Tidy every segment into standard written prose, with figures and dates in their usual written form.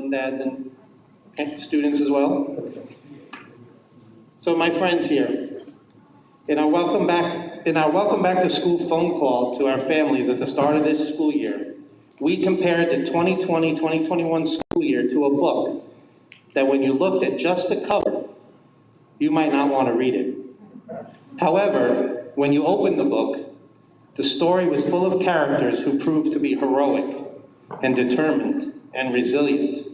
and dads and students as well. So my friends here, in our welcome back to school phone call to our families at the start of this school year, we compared the 2020-2021 school year to a book that when you looked at just the cover, you might not want to read it. However, when you opened the book, the story was full of characters who proved to be heroic and determined and resilient.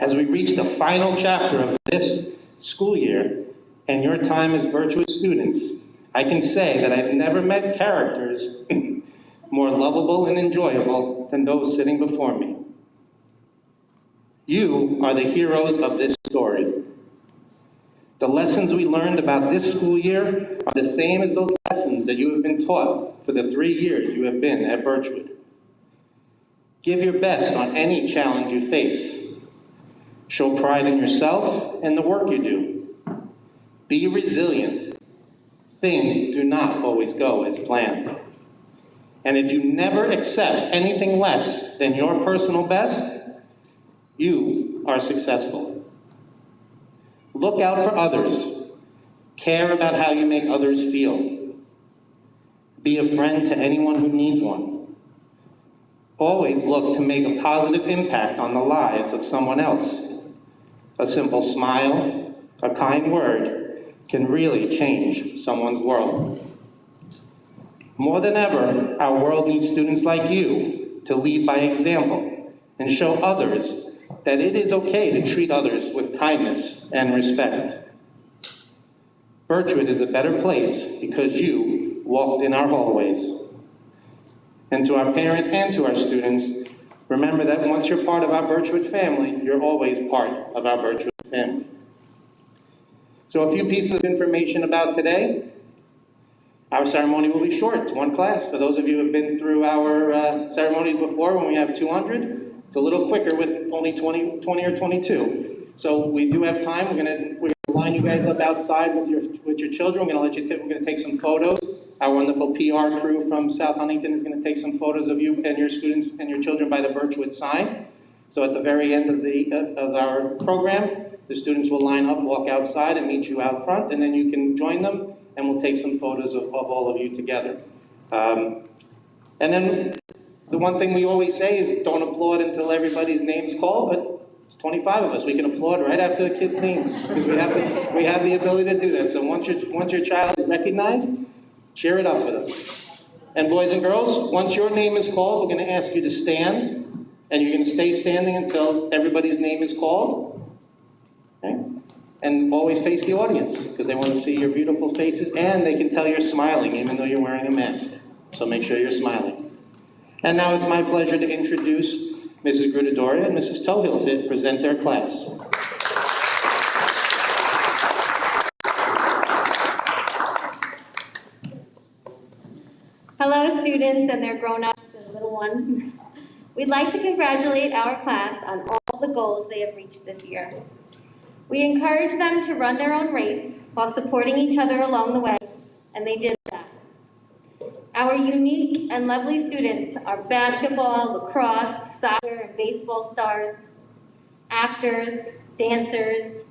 As we reach the final chapter of this school year and your time as Birchwood students, I can say that I've never met characters more lovable and enjoyable than those sitting before me. You are the heroes of this story. The lessons we learned about this school year are the same as those lessons that you have been taught for the 3 years you have been at Birchwood. Give your best on any challenge you face. Show pride in yourself and the work you do. Be resilient. Things do not always go as planned. And if you never accept anything less than your personal best, you are successful. Look out for others. Care about how you make others feel. Be a friend to anyone who needs one. Always look to make a positive impact on the lives of someone else. A simple smile, a kind word can really change someone's world. More than ever, our world needs students like you to lead by example and show others that it is okay to treat others with kindness and respect. Birchwood is a better place because you walked in our hallways. And to our parents and to our students, remember that once you're part of our Birchwood family, you're always part of our Birchwood family. So a few pieces of information about today. Our ceremony will be short, it's one class. For those of you who have been through our ceremonies before when we have 200, it's a little quicker with only 20 or 22. So we do have time. We're gonna line you guys up outside with your children. We're gonna take some photos. Our wonderful PR crew from South Huntington is gonna take some photos of you and your students and your children by the Birchwood sign. So at the very end of our program, the students will line up, walk outside, and meet you out front, and then you can join them, and we'll take some photos of all of you together. And then the one thing we always say is don't applaud until everybody's name's called, but it's 25 of us. We can applaud right after the kids' names because we have the ability to do that. So once your child is recognized, cheer it up for them. And boys and girls, once your name is called, we're going to ask you to stand, and you're going to stay standing until everybody's name is called. Okay? And always face the audience because they want to see your beautiful faces, and they can tell you're smiling even though you're wearing a mask. So make sure you're smiling. And now it's my pleasure to introduce Mrs. Gruttadauria and Mrs. Tohill to present their class. Hello, students and their grown-ups and little ones. We'd like to congratulate our class on all the goals they have reached this year. We encourage them to run their own race while supporting each other along the way, and they did that. Our unique and lovely students are basketball, lacrosse, soccer, and baseball stars, actors, dancers,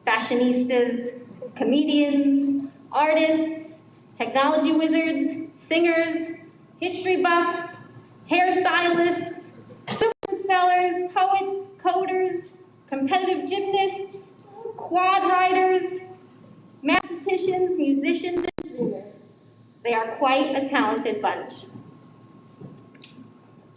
fashionistas, comedians, artists, technology wizards, singers, history buffs, hairstylists, super spellers, poets, coders, competitive gymnasts, quad riders, mathematicians, musicians, and dreamers. They are quite a talented bunch.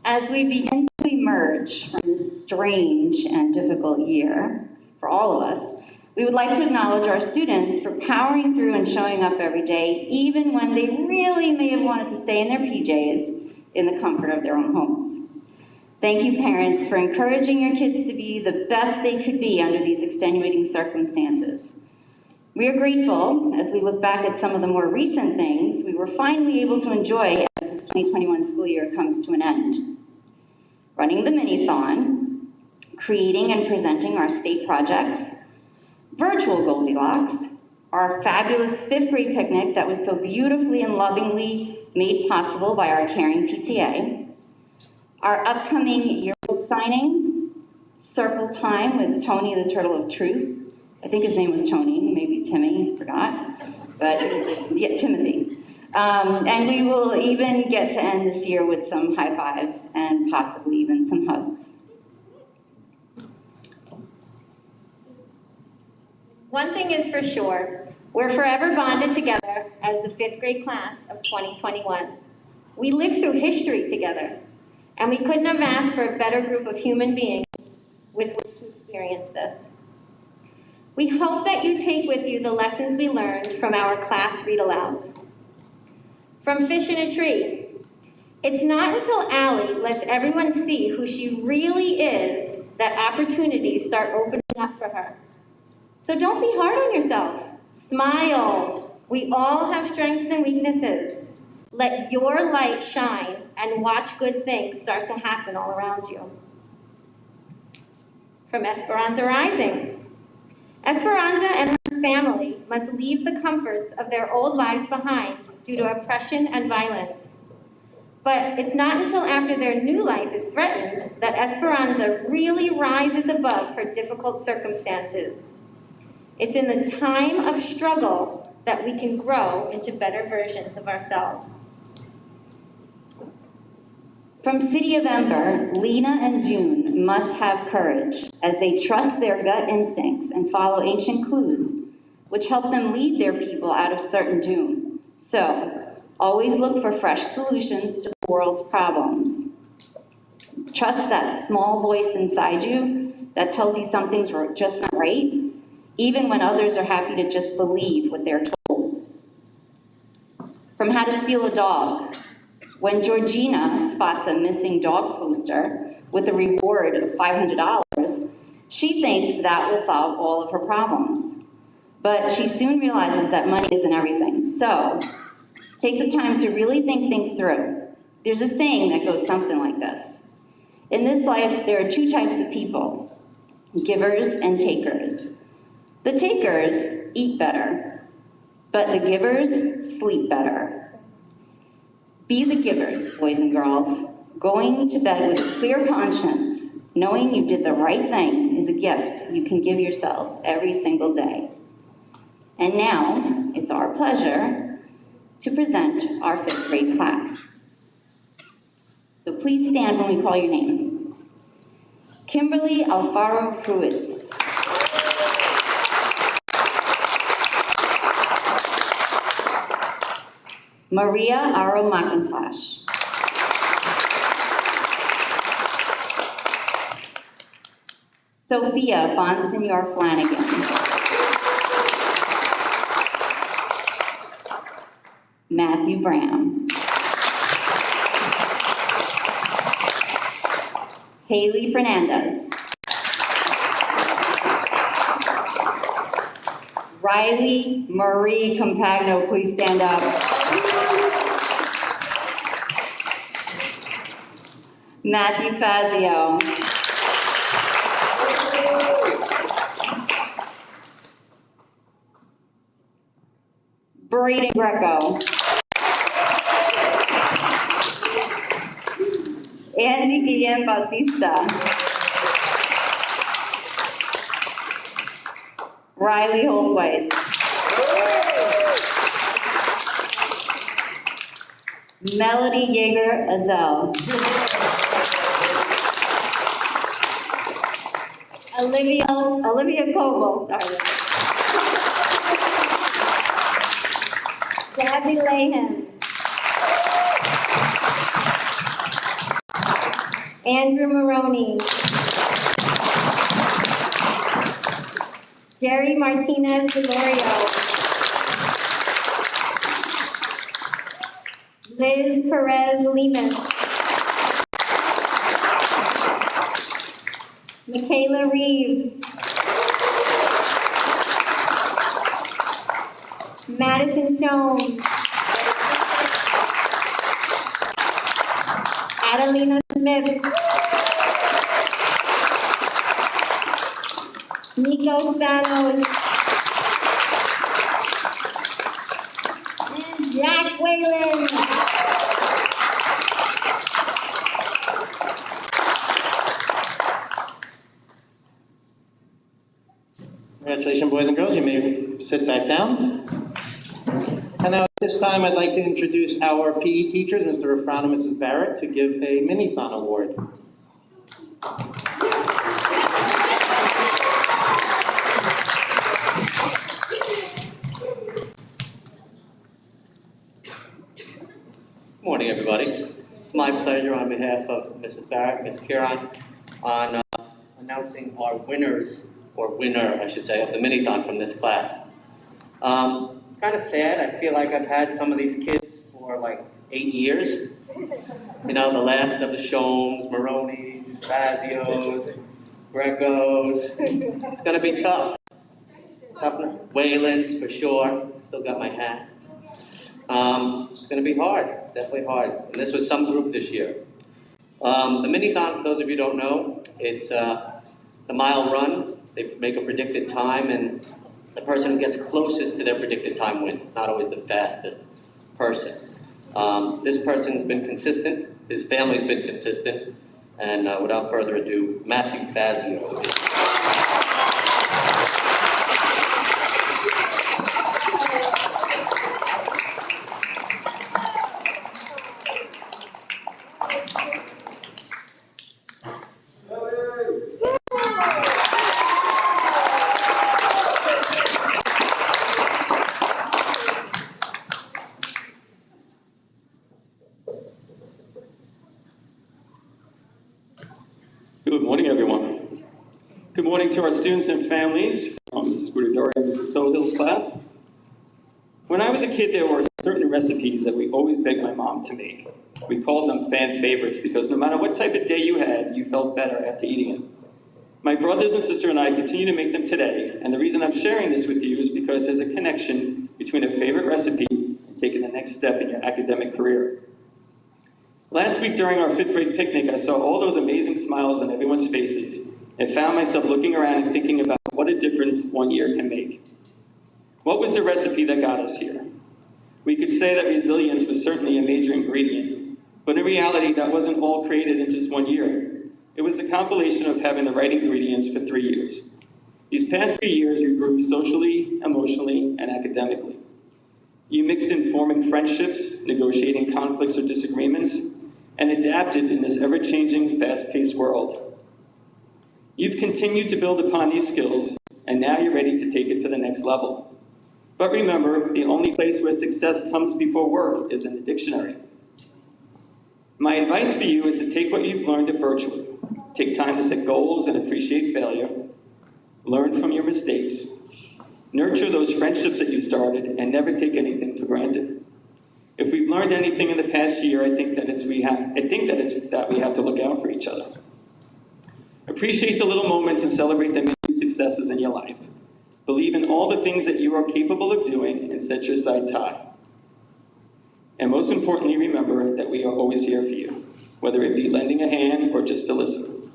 As we begin to emerge from this strange and difficult year for all of us, we would like to acknowledge our students for powering through and showing up every day, even when they really may have wanted to stay in their PJs in the comfort of their own homes. Thank you, parents, for encouraging your kids to be the best they could be under these extenuating circumstances. We are grateful, as we look back at some of the more recent things we were finally able to enjoy as this 2021 school year comes to an end. Running the mini-thon, creating and presenting our state projects, virtual Goldilocks, our fabulous 5th grade picnic that was so beautifully and lovingly made possible by our caring PTA, our upcoming yearbook signing, Circle Time with Tony the Turtle of Truth. I think his name was Tony, maybe Timmy, forgot. But yeah, Timothy. And we will even get to end this year with some high fives and possibly even some hugs. One thing is for sure, we're forever bonded together as the 5th grade class of 2021. We lived through history together, and we couldn't have asked for a better group of human beings with which to experience this. We hope that you take with you the lessons we learned from our class read-alouds. From Fish in a Tree, it's not until Allie lets everyone see who she really is that opportunities start opening up for her. So don't be hard on yourself. Smile. We all have strengths and weaknesses. Let your light shine and watch good things start to happen all around you. From Esperanza Rising. Esperanza and her family must leave the comforts of their old lives behind due to oppression and violence. But it's not until after their new life is threatened that Esperanza really rises above her difficult circumstances. It's in the time of struggle that we can grow into better versions of ourselves. From City of Ember, Lena and June must have courage as they trust their gut instincts and follow ancient clues, which help them lead their people out of certain doom. So, always look for fresh solutions to the world's problems. Trust that small voice inside you that tells you something's just not right, even when others are happy to just believe what they're told. From How to Steal a Dog. When Georgina spots a missing dog poster with a reward of $500, she thinks that will solve all of her problems. But she soon realizes that money isn't everything. So, take the time to really think things through. There's a saying that goes something like this. In this life, there are two types of people, givers and takers. The takers eat better, but the givers sleep better. Be the givers, boys and girls. Going to bed with a clear conscience, knowing you did the right thing, is a gift you can give yourselves every single day. And now, it's our pleasure to present our 5th grade class. So please stand when we call your name. Kimberly Alfaro Cruz. Maria Aro McIntosh. Sophia Bonsignor Flanagan. Matthew Bram. Haley Fernandez. Riley Marie Compagno, please stand up. Matthew Fazio. Braden Greco. Andy Guillen Bautista. Riley Holsweiss. Melody Yeager Azell. Olivia Coble, sorry. Gabby Lahan. Andrew Maroney. Jerry Martinez Delorio. Liz Perez Lehman. Michaela Reeves. Madison Schoen. Adelina Smith. Nico Spanos. And Jack Whalen. Congratulations, boys and girls. You may sit back down. And now at this time, I'd like to introduce our PE teachers, Mr. Refran and Mrs. Barrett, to give a mini-thon award. Good morning, everybody. It's my pleasure on behalf of Mrs. Barrett, Ms. Kieran, on announcing our winners, or winner, I should say, of the mini-thon from this class. It's kind of sad. I feel like I've had some of these kids for like 8 years. You know, the last of the Shomes, Maronis, Fazios, Grecos. It's going to be tough. Waylands, for sure. Still got my hat. It's going to be hard, definitely hard. And this was some group this year. The mini-thon, for those of you who don't know, it's the mile run. They make a predicted time, and the person who gets closest to their predicted time wins. It's not always the fastest person. This person's been consistent. His family's been consistent. And without further ado, Matthew Fazio. Good morning, everyone. Good morning to our students and families from Mrs. Gruttadauria and Mrs. Tohill's class. When I was a kid, there were certain recipes that we always begged my mom to make. We called them fan favorites because no matter what type of day you had, you felt better after eating it. My brothers and sister and I continue to make them today, and the reason I'm sharing this with you is because there's a connection between a favorite recipe and taking the next step in your academic career. Last week during our 5th grade picnic, I saw all those amazing smiles on everyone's faces and found myself looking around and thinking about what a difference 1 year can make. What was the recipe that got us here? We could say that resilience was certainly a major ingredient, but in reality, that wasn't all created in just 1 year. It was a compilation of having the right ingredients for 3 years. These past 3 years, you grew socially, emotionally, and academically. You mixed in forming friendships, negotiating conflicts or disagreements, and adapted in this ever-changing, fast-paced world. You've continued to build upon these skills, and now you're ready to take it to the next level. But remember, the only place where success comes before work is in the dictionary. My advice for you is to take what you've learned at Birchwood. Take time to set goals and appreciate failure. Learn from your mistakes. Nurture those friendships that you started, and never take anything for granted. If we've learned anything in the past year, I think that we have to look out for each other. Appreciate the little moments and celebrate the many successes in your life. Believe in all the things that you are capable of doing and set your sights high. And most importantly, remember that we are always here for you, whether it be lending a hand or just to listen.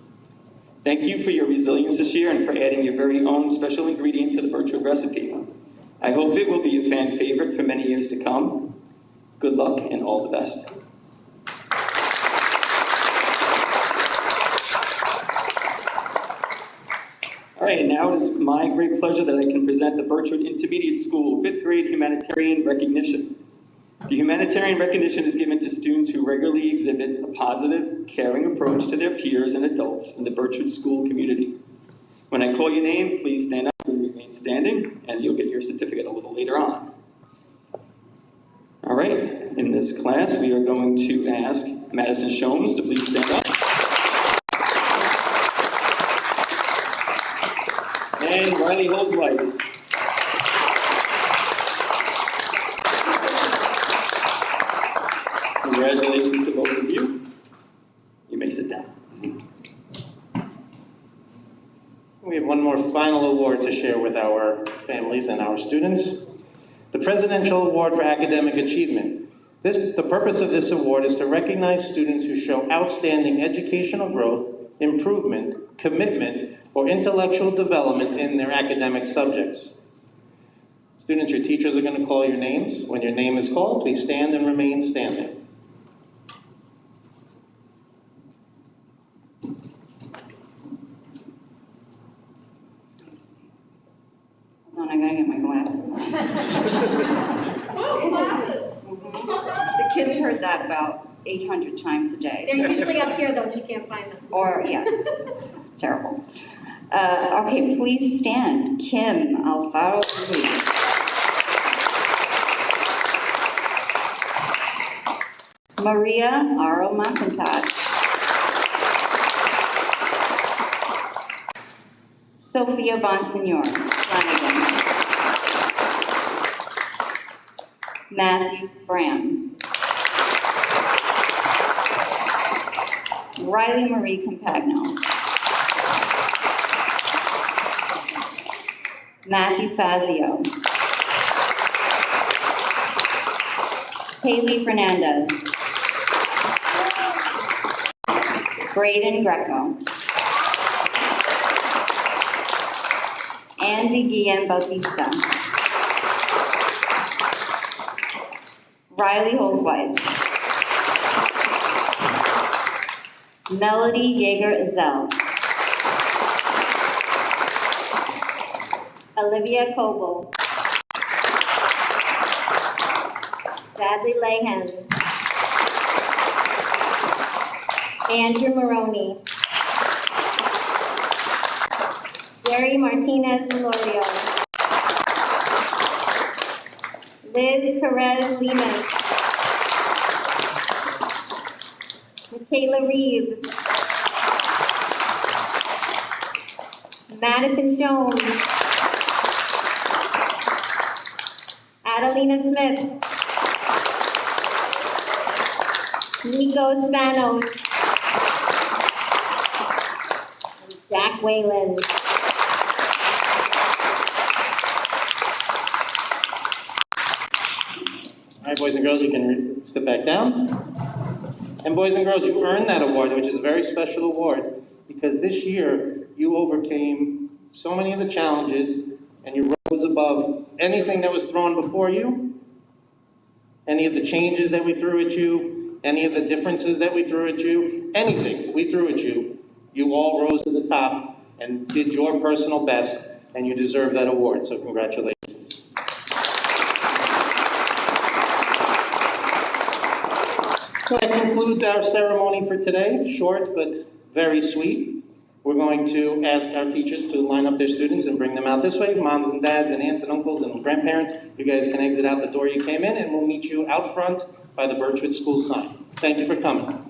Thank you for your resilience this year and for adding your very own special ingredient to the Birchwood recipe. I hope it will be a fan favorite for many years to come. Good luck and all the best. All right, now it is my great pleasure that I can present the Birchwood Intermediate School 5th grade Humanitarian Recognition. The humanitarian recognition is given to students who regularly exhibit a positive, caring approach to their peers and adults in the Birchwood school community. When I call your name, please stand up and remain standing, and you'll get your certificate a little later on. All right, in this class, we are going to ask Madison Shomes to please stand up. And Riley Holdsweiss. Congratulations to both of you. You may sit down. We have one more final award to share with our families and our students. The Presidential Award for Academic Achievement. The purpose of this award is to recognize students who show outstanding educational growth, improvement, commitment, or intellectual development in their academic subjects. Students, your teachers are going to call your names. When your name is called, please stand and remain standing. glasses on. Oh, glasses. The kids heard that about 800 times a day. They're so- usually up here though, and you can't find them. Or, yeah, it's terrible. Okay, please stand. Kim Alfaro Ruiz. Maria Aro McIntosh. Sophia Bonsignor, Flanagan. Matthew Bram. Riley Marie Compagno. Matthew Fazio. Haley Fernandez. Braden Greco. Andy Guillen Bautista. Riley Holzweiss. Melody Yeager-Ezel. Olivia Coble. Bradley Lahens. Andrew Maroney. Jerry Martinez Melorio. Liz Perez Lemus. Michaela Reeves. Madison Jones. Adelina Smith. Nico Spanos. And Jack Whalen. All right, boys and girls, you can step back down. And boys and girls, you earned that award, which is a very special award, because this year you overcame so many of the challenges and you rose above anything that was thrown before you, any of the changes that we threw at you, any of the differences that we threw at you, anything we threw at you, you all rose to the top and did your personal best, and you deserve that award, so congratulations. So that concludes our ceremony for today, short but very sweet. We're going to ask our teachers to line up their students and bring them out this way. Moms and dads and aunts and uncles and grandparents, you guys can exit out the door you came in, and we'll meet you out front by the Birchwood School sign. Thank you for coming.